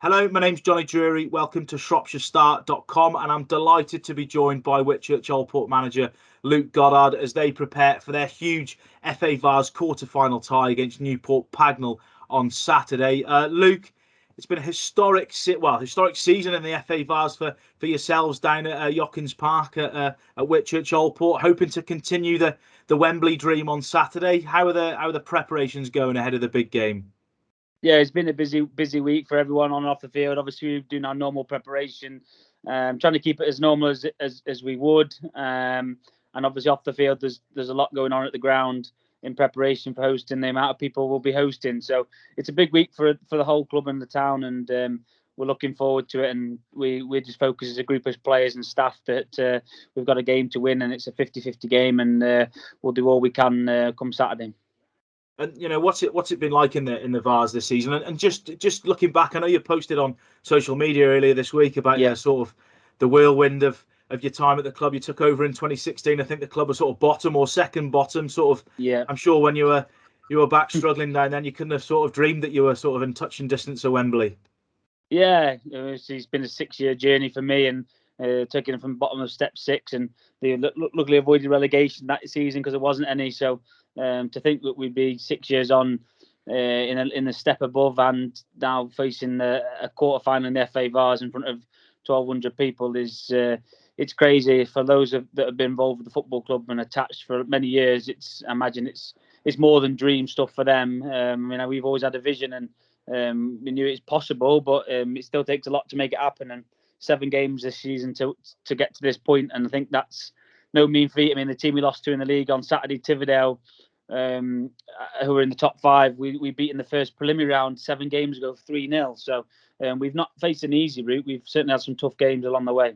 Hello, my name's Jonny Drury. Welcome to ShropshireStart.com, and I'm delighted to be joined by Whitchurch Alport manager Luke Goddard as they prepare for their huge FA Vase Quarter Final tie against Newport Pagnell on Saturday. Luke, it's been a historic season in the FA Vase for yourselves down at Yockins Park at Whitchurch Alport, hoping to continue the Wembley dream on Saturday. How are the preparations going ahead of the big game? Yeah, it's been a busy week for everyone on and off the field. Obviously, we're doing our normal preparation, trying to keep it as normal as we would. And obviously, off the field, there's a lot going on at the ground in preparation for hosting the amount of people we'll be hosting. So it's a big week for the whole club and the town, and we're looking forward to it. And we're just focused as a group of players and staff that we've got a game to win, and it's a 50-50 game, and we'll do all we can come Saturday. And what's it been like in the Vase this season? And just looking back, I know you posted on social media earlier this week about sort of the whirlwind of your time at the club. You took over in 2016. I think the club was sort of bottom or second bottom, sort of. Yeah. I'm sure when you were back struggling down then, you couldn't have sort of dreamed that you were sort of in touching distance of Wembley. Yeah, it's been a 6-year journey for me, and taking it from bottom of step 6, and they luckily avoided relegation that season because there wasn't any. So to think that we'd be 6 years on in the step above, and now facing a quarter final in the FA Vase in front of 1,200 people is it's crazy. For those that have been involved with the football club and attached for many years, I imagine it's more than dream stuff for them. We've always had a vision, and we knew it's possible, but it still takes a lot to make it happen. And 7 games this season to get to this point, and I think that's no mean feat. I mean, the team we lost to in the league on Saturday, Tividale, who were in the top 5, we beat in the first preliminary round 7 games ago 3-0. So we've not faced an easy route. We've certainly had some tough games along the way.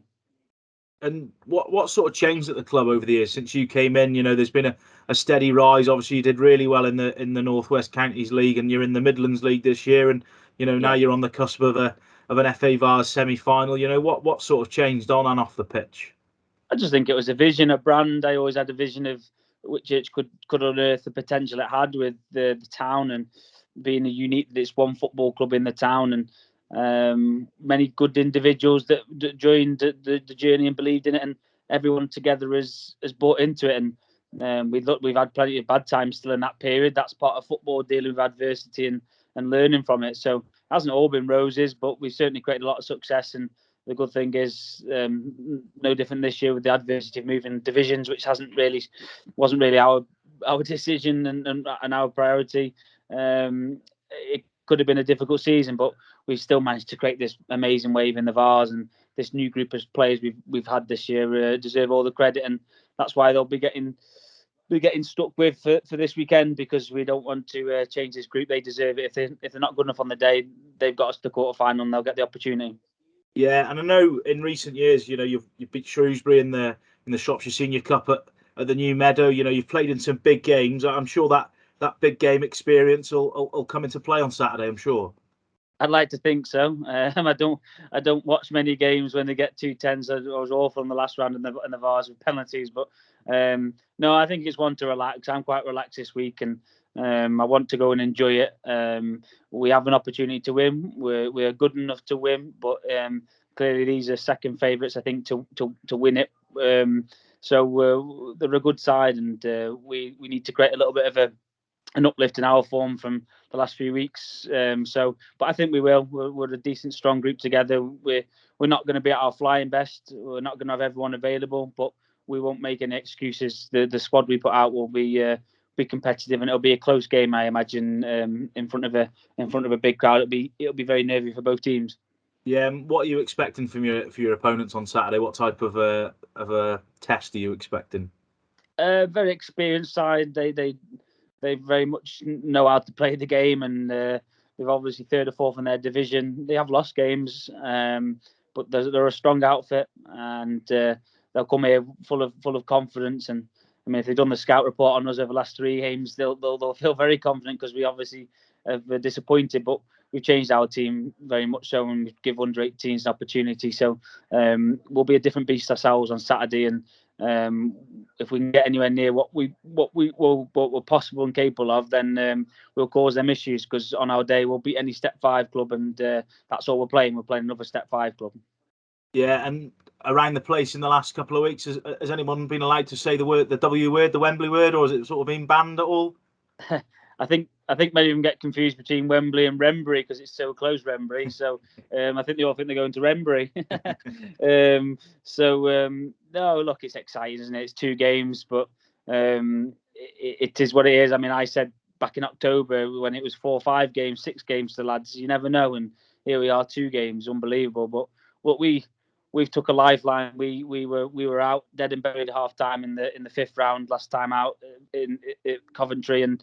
And what sort of changed at the club over the years since you came in? There's been a steady rise. Obviously, you did really well in the Northwest Counties League, and you're in the Midlands League this year. And now you're on the cusp of an FA Vase semi-final. What sort of changed on and off the pitch? I just think it was a vision, a brand. I always had a vision of Whitchurch could unearth the potential it had with the town, and being a unique. It's one football club in the town, and many good individuals that joined the journey and believed in it, and everyone together has bought into it. And we've had plenty of bad times still in that period. That's part of football, dealing with adversity and learning from it. So it hasn't all been roses, but we've certainly created a lot of success. And the good thing is, no different this year with the adversity of moving divisions, which wasn't really our decision and our priority. It could have been a difficult season, but we've still managed to create this amazing wave in the Vase, and this new group of players we've had this year deserve all the credit, and that's why they'll be getting stuck with for this weekend, because we don't want to change this group. They deserve it. If they're not good enough on the day, they've got us to the quarter final, and they'll get the opportunity. Yeah, and I know in recent years, you've beat Shrewsbury in the Shropshire Senior Cup at the New Meadow. You've played in some big games. I'm sure that big game experience will come into play on Saturday, I'm sure. I'd like to think so. I don't watch many games when they get 2-10s. I was awful in the last round in the Vase with penalties, but no, I think it's one to relax. I'm quite relaxed this week, and I want to go and enjoy it. We have an opportunity to win. We're good enough to win, but clearly these are second favourites, I think, to win it. So they're a good side, and we need to create a little bit of an uplift in our form from the last few weeks. But I think we will. We're a decent, strong group together. We're not going to be at our flying best. We're not going to have everyone available, but we won't make any excuses. The squad we put out will be competitive, and it'll be a close game, I imagine, in front of a big crowd. It'll be very nervy for both teams. Yeah, what are you expecting from your opponents on Saturday? What type of a test are you expecting? Very experienced side. They very much know how to play the game, and they're obviously 3rd or 4th in their division. They have lost games, but they're a strong outfit, and they'll come here full of confidence. And I mean, if they've done the scout report on us over the last 3 games, they'll feel very confident, because we obviously have disappointed, but we've changed our team very much so, and we give under 18s an opportunity. So we'll be a different beast ourselves on Saturday, and if we can get anywhere near what we're possible and capable of, then we'll cause them issues, because on our day we'll beat any Step 5 club, and that's all we're playing. We're playing another Step 5 club. Yeah, and around the place in the last couple of weeks, has anyone been allowed to say the W word, the Wembley word, or has it sort of been banned at all? I think many of them get confused between Wembley and Wembley because it's so close, Wembley. So I think they all think they're going to Wembley. No, look, it's exciting, isn't it? It's 2 games, but it is what it is. I mean, I said back in October when it was 4 or 5 games, 6 games to the lads, you never know. And here we are, 2 games, unbelievable. But what we've took a lifeline. We were out dead and buried at half time in the 5th round last time out in Coventry, and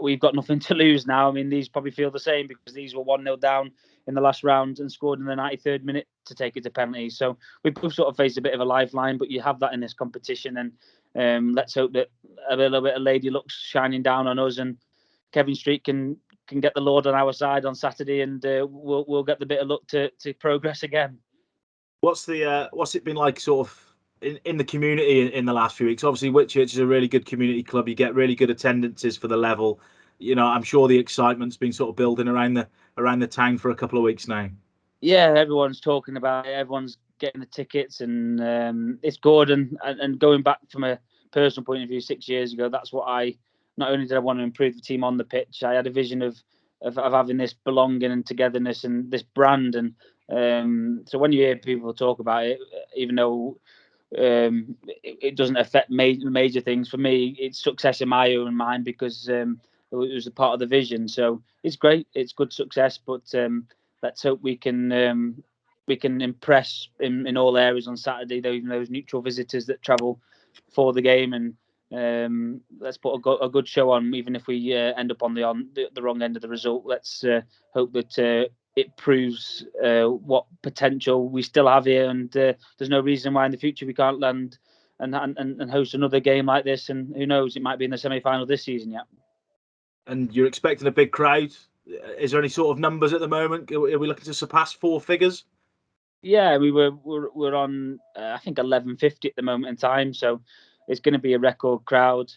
we've got nothing to lose now. I mean, these probably feel the same because these were 1-0 down in the last round and scored in the 93rd minute to take it to penalties. So we both sort of faced a bit of a lifeline, but you have that in this competition, and let's hope that a little bit of lady luck's shining down on us, and Kevin Street can get the Lord on our side on Saturday, and we'll get the bit of luck to progress again. What's it been like sort of in the community in the last few weeks? Obviously, Whitchurch is a really good community club. You get really good attendances for the level. You know, I'm sure the excitement's been sort of building around the town for a couple of weeks now. Yeah, everyone's talking about it. Everyone's getting the tickets, and it's good. And going back from a personal point of view, 6 years ago, that's what not only did I want to improve the team on the pitch, I had a vision of having this belonging and togetherness and this brand. And so when you hear people talk about it, even though it doesn't affect major things, for me, it's success in my own mind because it was a part of the vision. So it's great, it's good success, but let's hope we can impress in all areas on Saturday, though, even those neutral visitors that travel for the game, and let's put a good show on, even if we end up on the wrong end of the result. Let's hope that it proves what potential we still have here, and there's no reason why in the future we can't land and host another game like this. And who knows, it might be in the semi-final this season yet. And you're expecting a big crowd. Is there any sort of numbers at the moment? Are we looking to surpass 4 figures? Yeah, we're on I think 1150 at the moment in time, so it's going to be a record crowd.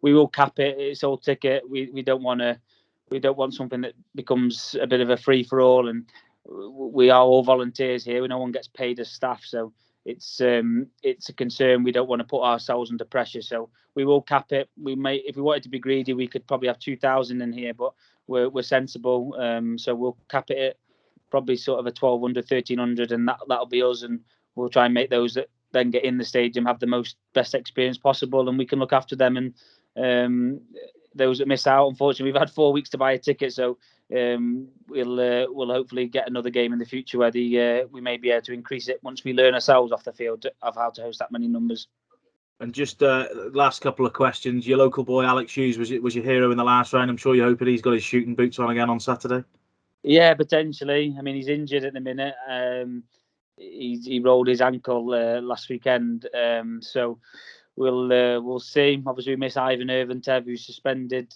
We will cap it. It's all ticket. We don't want something that becomes a bit of a free for all, and we are all volunteers here. No one gets paid as staff, so it's a concern. We don't want to put ourselves under pressure, so we will cap it. We may, if we wanted to be greedy, we could probably have 2,000 in here, but we're sensible. So we'll cap it at probably sort of a 1,200, 1,300, and that'll be us. And we'll try and make those that then get in the stadium have the best experience possible, and we can look after them. And those that miss out, unfortunately, we've had 4 weeks to buy a ticket, so we'll hopefully get another game in the future where we may be able to increase it once we learn ourselves off the field of how to host that many numbers. And just last couple of questions. Your local boy Alex Hughes was your hero in the last round. I'm sure you're hoping he's got his shooting boots on again on Saturday. Yeah, potentially. I mean, he's injured at the minute. He rolled his ankle last weekend, so we'll see. Obviously, we miss Ivan Irvintev, who's suspended.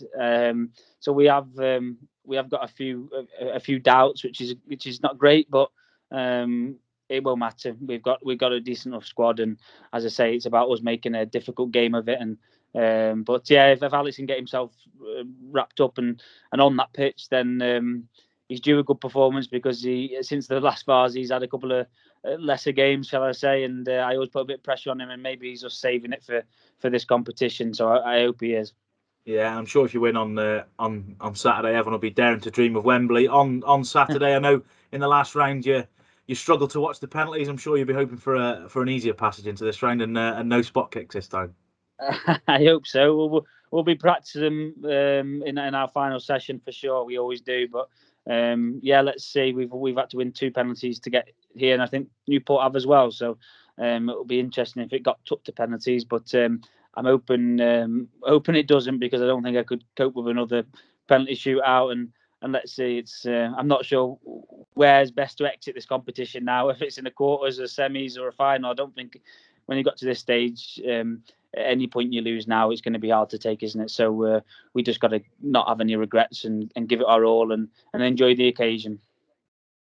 So we have got a few doubts, which is not great, but it won't matter. We've got a decent enough squad, and as I say, it's about us making a difficult game of it. And but yeah, if Alex can get himself wrapped up and on that pitch, then he's due a good performance, because since the last Vase, he's had a couple of lesser games, shall I say, and I always put a bit of pressure on him, and maybe he's just saving it for this competition. So I hope he is. Yeah, I'm sure if you win on Saturday, everyone will be daring to dream of Wembley. On Saturday, I know in the last round you struggled to watch the penalties. I'm sure you'll be hoping for an easier passage into this round and no spot kicks this time. I hope so. We'll be practicing in our final session for sure. We always do, but yeah, let's see. We've had to win 2 penalties to get here, and I think Newport have as well. So it'll be interesting if it got took to penalties. But I'm hoping it doesn't, because I don't think I could cope with another penalty shootout. And let's see. I'm not sure where's best to exit this competition now. If it's in the quarters, or semis, or a final. I don't think when you got to this stage, at any point you lose now, it's going to be hard to take, isn't it? So we just got to not have any regrets and give it our all and enjoy the occasion.